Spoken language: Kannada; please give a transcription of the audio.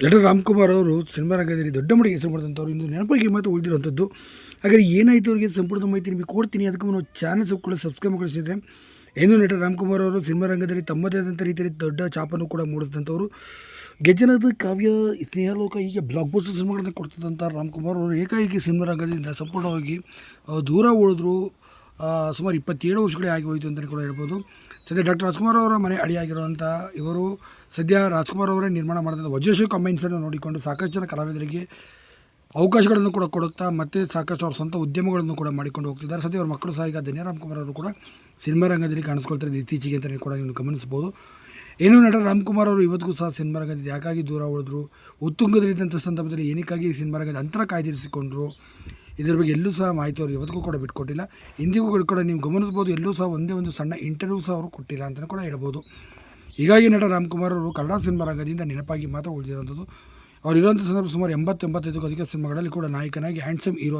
ನಟ ರಾಮ್‌ಕುಮಾರ್ ಅವರು ಸಿನಿಮಾ ರಂಗದಲ್ಲಿ ದೊಡ್ಡ ಮಟ್ಟಿಗೆ ಹೆಸರು ಮಾಡಿದಂಥವ್ರು ಇಂದು ನೆನಪಾಗಿ ಮಾತ್ರ ಉಳಿದಿರುವಂಥದ್ದು. ಹಾಗಾದರೆ ಏನಾಯಿತು ಅವರಿಗೆ ಸಂಪೂರ್ಣ ಮಾಹಿತಿ ನಿಮಗೆ ಕೊಡ್ತೀನಿ. ಅದಕ್ಕೆ ನಾವು ಚಾನಲ್ ಕೂಡ ಸಬ್ಸ್ಕ್ರೈಬ್ ಮಾಡಿಸಿದ್ರೆ ಏನು ನಟ ರಾಮ್‌ಕುಮಾರ್ ಅವರು ಸಿನಿಮಾ ರಂಗದಲ್ಲಿ ತಮ್ಮದೇ ಆದಂಥ ರೀತಿಯಲ್ಲಿ ದೊಡ್ಡ ಛಾಪನ್ನು ಕೂಡ ಮೂಡಿಸಿದಂಥವ್ರು. ಗೆಜ್ಜೆನಾದ ಕಾವ್ಯ, ಸ್ನೇಹಲೋಕ ಹೀಗೆ ಬ್ಲಾಕ್ ಬಸ್ಟರ್ ಸಿನಿಮಾಗಳನ್ನು ಕೊಡ್ತಿದ್ದಂಥ ರಾಮ್‌ಕುಮಾರ್ ಅವರು ಏಕಾಏಕಿ ಸಿನಿಮಾ ರಂಗದಿಂದ ಸಂಪೂರ್ಣವಾಗಿ ದೂರ ಉಳಿದ್ರು. ಸುಮಾರು 27 ವರ್ಷಗಳೇ ಆಗಿ ಹೋಯಿತು ಅಂತಲೇ ಕೂಡ ಹೇಳ್ಬೋದು. ಸದ್ಯ ಡಾಕ್ಟರ್ ರಾಜ್ಕುಮಾರ್ ಅವರ ಮನೆ ಅಡಿಯಾಗಿರುವಂಥ ಇವರು ಸದ್ಯ ರಾಜ್ಕುಮಾರ್ ಅವರೇ ನಿರ್ಮಾಣ ಮಾಡಿದಂಥ ವಜ್ರಶ್ರೀ ಕಾಂಬೈನ್ಸನ್ನು ನೋಡಿಕೊಂಡು ಸಾಕಷ್ಟು ಜನ ಕಲಾವಿದರಿಗೆ ಅವಕಾಶಗಳನ್ನು ಕೂಡ ಕೊಡುತ್ತಾ ಮತ್ತು ಸಾಕಷ್ಟು ಅವ್ರ ಸ್ವಂತ ಉದ್ಯಮಗಳನ್ನು ಕೂಡ ಮಾಡಿಕೊಂಡು ಹೋಗ್ತಿದ್ದಾರೆ. ಸದ್ಯ ಅವ್ರ ಮಕ್ಕಳು ಸಹ ಈಗ ಧನ್ಯ ರಾಮ್‌ಕುಮಾರ್ ಅವರು ಕೂಡ ಸಿನಿಮಾ ರಂಗದಲ್ಲಿ ಕಾಣಿಸ್ಕೊಳ್ತಾರೆ ಇತ್ತೀಚೆಗೆ ಅಂತಲೇ ಕೂಡ ನೀವು ಗಮನಿಸ್ಬೋದು. ಏನೋ ನಟ ರಾಮ್‌ಕುಮಾರ್ ಅವರು ಇವತ್ತಿಗೂ ಸಹ ಸಿನಿಮಾ ರಂಗದಿಂದ ಯಾಕಾಗಿ ದೂರ ಉಳಿದ್ರು, ಉತ್ತುಂಗದಲ್ಲಿದ್ದಂಥ ಸಂದರ್ಭದಲ್ಲಿ ಏನಕ್ಕಾಗಿ ಸಿನಿಮಾ ರಂಗದ ಅಂತರ ಕಾಯ್ದಿರಿಸಿಕೊಂಡ್ರು, ಇದರ ಬಗ್ಗೆ ಎಲ್ಲೂ ಸಹ ಮಾಹಿತಿ ಅವರು ಇವತ್ತಿಗೂ ಕೂಡ ಬಿಟ್ಕೊಟ್ಟಿಲ್ಲ. ಇಂದಿಗೂ ಕೂಡ ನೀವು ಗಮನಿಸ್ಬೋದು, ಎಲ್ಲೂ ಸಹ ಒಂದೇ ಒಂದು ಸಣ್ಣ ಇಂಟರ್ವ್ಯೂ ಸಹ ಅವರು ಕೊಟ್ಟಿಲ್ಲ ಅಂತಲೇ ಕೂಡ ಹೇಳ್ಬೋದು. ಹೀಗಾಗಿ ನಟ ರಾಮ್‌ಕುಮಾರ್ ಅವರು ಕನ್ನಡ ಸಿನಿಮಾ ರಂಗದಿಂದ ನೆನಪಾಗಿ ಮಾತ್ರ ಉಳಿದಿರುವಂಥದ್ದು. ಅವರು ಇರುವಂಥ ಸಂದರ್ಭ ಸುಮಾರು 80-85ಕ್ಕೂ ಅಧಿಕ ಸಿನಿಮಾಗಳಲ್ಲಿ ಕೂಡ ನಾಯಕನಾಗಿ ಹ್ಯಾಂಡ್ಸಮ್ ಹೀರೋ